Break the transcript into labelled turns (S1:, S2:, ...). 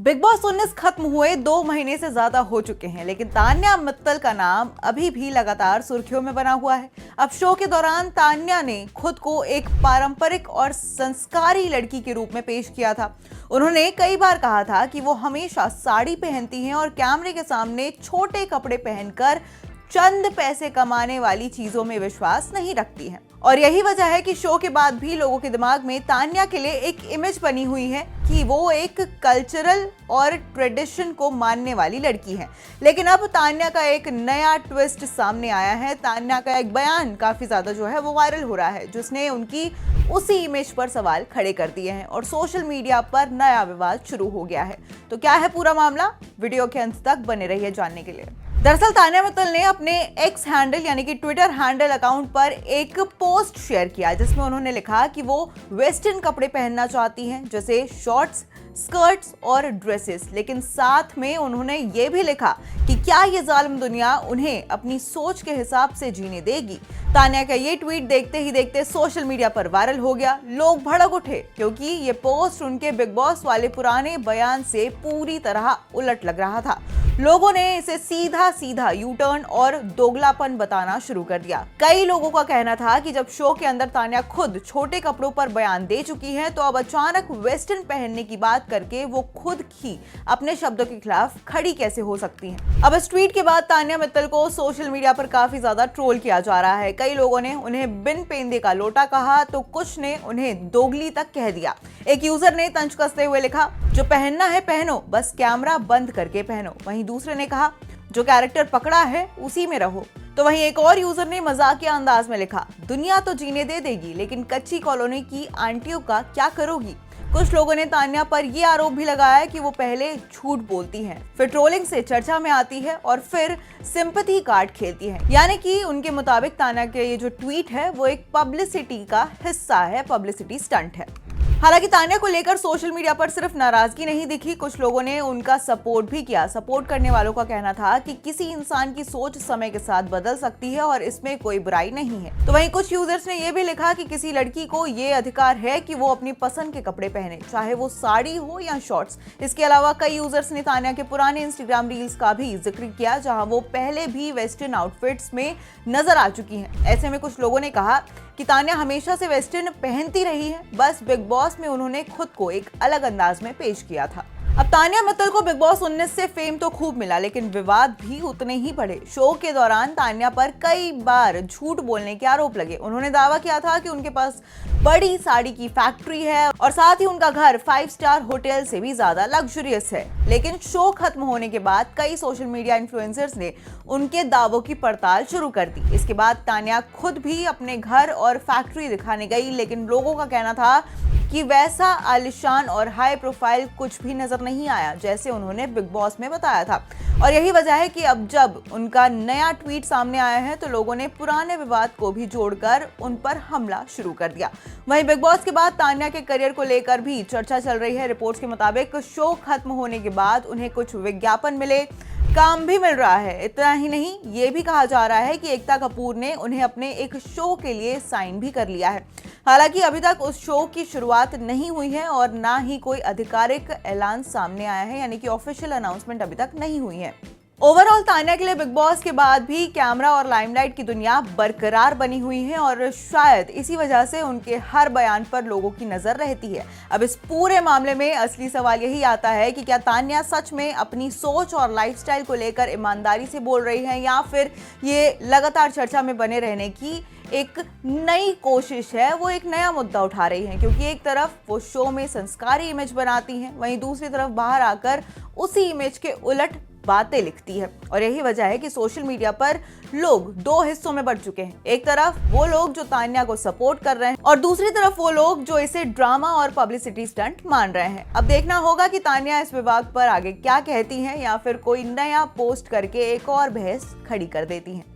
S1: Big boss 19 खत्म हुए 2 महीने से ज्यादा हो चुके हैं, लेकिन तान्या मित्तल का नाम अभी भी लगातार सुर्खियों में बना हुआ है। अब शो के दौरान तान्या ने खुद को एक पारंपरिक और संस्कारी लड़की के रूप में पेश किया था। उन्होंने कई बार कहा था कि वो हमेशा साड़ी पहनती हैं और कैमरे के सामने छोटे कपड़े पहनकर चंद पैसे कमाने वाली चीजों में विश्वास नहीं रखती हैं। और यही वजह है कि शो के बाद भी लोगों के दिमाग में तान्या के लिए एक इमेज बनी हुई है कि वो एक कल्चरल और ट्रेडिशन को मानने वाली लड़की है। लेकिन अब तान्या का एक नया ट्विस्ट सामने आया है। तान्या का एक बयान काफी ज्यादा जो है वो वायरल हो रहा है, जिसने उनकी उसी इमेज पर सवाल खड़े कर दिए हैं और सोशल मीडिया पर नया विवाद शुरू हो गया है। तो क्या है पूरा मामला, वीडियो के अंत तक बने रहिए जानने के लिए। दरअसल तान्या मित्तल ने अपने एक्स हैंडल यानी कि ट्विटर हैंडल अकाउंट पर एक पोस्ट शेयर किया, जिसमें उन्होंने लिखा कि वो वेस्टर्न कपड़े पहनना चाहती हैं, जैसे शॉर्ट्स, स्कर्ट्स और ड्रेसेस। लेकिन साथ में उन्होंने ये भी लिखा कि क्या ये जालिम दुनिया उन्हें अपनी सोच के हिसाब से जीने देगी। तान्या का ये ट्वीट देखते ही देखते सोशल मीडिया पर वायरल हो गया। लोग भड़क उठे क्योंकि ये पोस्ट उनके बिग बॉस वाले पुराने बयान से पूरी तरह उलट लग रहा था। लोगों ने इसे सीधा सीधा यू टर्न और दोगलापन बताना शुरू कर दिया। कई लोगों का कहना था कि जब शो के अंदर तान्या खुद छोटे कपड़ों पर बयान दे चुकी हैं, तो अब अचानक वेस्टर्न पहनने की बात करके वो खुद ही अपने शब्दों के खिलाफ खड़ी कैसे हो सकती हैं। अब इस ट्वीट के बाद तान्या मित्तल को सोशल मीडिया पर काफी ज्यादा ट्रोल किया जा रहा है। कई लोगों ने उन्हें बिन पेंदे का लोटा कहा, तो कुछ ने उन्हें दोगली तक कह दिया। एक यूजर ने तंज कसते हुए लिखा, जो पहनना है पहनो, बस कैमरा बंद करके पहनो। वहीं दूसरे ने कहा, जो कैरेक्टर पकड़ा है उसी में रहो। तो वहीं एक और यूजर ने मजाकिया अंदाज में लिखा, दुनिया तो जीने दे देगी, लेकिन कच्ची कॉलोनी की आंटियों का क्या करोगी। कुछ लोगों ने तान्या पर यह आरोप भी लगाया कि वो पहले झूठ बोलती हैं, फिर ट्रोलिंग से चर्चा में आती है और फिर सिंपैथी कार्ड खेलती है। यानी कि उनके मुताबिक तान्या के ये जो ट्वीट है वो एक पब्लिसिटी का हिस्सा है, पब्लिसिटी स्टंट है। हालांकि तान्या को लेकर सोशल मीडिया पर सिर्फ नाराजगी नहीं दिखी, कुछ लोगों ने उनका सपोर्ट भी किया। सपोर्ट करने वालों का कहना था कि किसी इंसान की सोच समय के साथ बदल सकती है और इसमें कोई बुराई नहीं है। तो वहीं कुछ यूजर्स ने यह भी लिखा कि किसी लड़की को ये अधिकार है कि वो अपनी पसंद के कपड़े पहने, चाहे वो साड़ी हो या शॉर्ट्स। इसके अलावा कई यूजर्स ने तान्या के पुराने इंस्टाग्राम रील्स का भी जिक्र किया, जहां वो पहले भी वेस्टर्न आउटफिट्स में नजर आ चुकी हैं। ऐसे में कुछ लोगों ने कहा कि तान्या हमेशा से वेस्टर्न पहनती रही है, बस बिग बॉस में उन्होंने खुद को एक अलग अंदाज में पेश किया था। अब तान्या मित्तल को बिग बॉस 19 से फेम तो खूब मिला, लेकिन विवाद भी उतने ही बढ़े। शो के दौरान तान्या पर कई बार झूठ बोलने के आरोप लगे। उन्होंने दावा किया था कि उनके पास बड़ी साड़ी की फैक्ट्री है और साथ ही उनका घर 5 स्टार होटल से भी ज्यादा लग्जरियस है। लेकिन शो खत्म होने के बाद कई सोशल मीडिया इन्फ्लुएंसर्स ने उनके दावों की पड़ताल शुरू कर दी। इसके बाद तान्या खुद भी अपने घर और फैक्ट्री दिखाने गई, लेकिन लोगों का कहना था कि वैसा आलिशान और हाई प्रोफाइल कुछ भी नजर नहीं आया, जैसे उन्होंने बिग बॉस में बताया था। और यही वजह है कि अब जब उनका नया ट्वीट सामने आया है, तो लोगों ने पुराने विवाद को भी जोड़कर उन पर हमला शुरू कर दिया। वहीं बिग बॉस के बाद तान्या के करियर को लेकर भी चर्चा चल रही है। रिपोर्ट्स के मुताबिक शो खत्म होने के बाद उन्हें कुछ विज्ञापन मिले, काम भी मिल रहा है। इतना ही नहीं, ये भी कहा जा रहा है कि एकता कपूर ने उन्हें अपने एक शो के लिए साइन भी कर लिया है। हालांकि अभी तक उस शो की शुरुआत नहीं हुई है और ना ही कोई आधिकारिक ऐलान सामने आया है, यानी कि ऑफिशियल अनाउंसमेंट अभी तक नहीं हुई है। ओवरऑल तान्या के लिए बिग बॉस के बाद भी कैमरा और लाइमलाइट की दुनिया बरकरार बनी हुई है और शायद इसी वजह से उनके हर बयान पर लोगों की नजर रहती है। अब इस पूरे मामले में असली सवाल यही आता है कि क्या तान्या सच में अपनी सोच और लाइफस्टाइल को लेकर ईमानदारी से बोल रही है, या फिर ये लगातार चर्चा में बने रहने की एक नई कोशिश है, वो एक नया मुद्दा उठा रही हैं। क्योंकि एक तरफ वो शो में संस्कारी इमेज बनाती हैं, वहीं दूसरी तरफ बाहर आकर उसी इमेज के उलट बातें लिखती है। और यही वजह है कि सोशल मीडिया पर लोग 2 हिस्सों में बढ़ चुके हैं। एक तरफ वो लोग जो तान्या को सपोर्ट कर रहे हैं और दूसरी तरफ वो लोग जो इसे ड्रामा और पब्लिसिटी स्टंट मान रहे हैं। अब देखना होगा कि तान्या इस विवाद पर आगे क्या कहती हैं, या फिर कोई नया पोस्ट करके एक और बहस खड़ी कर देती हैं।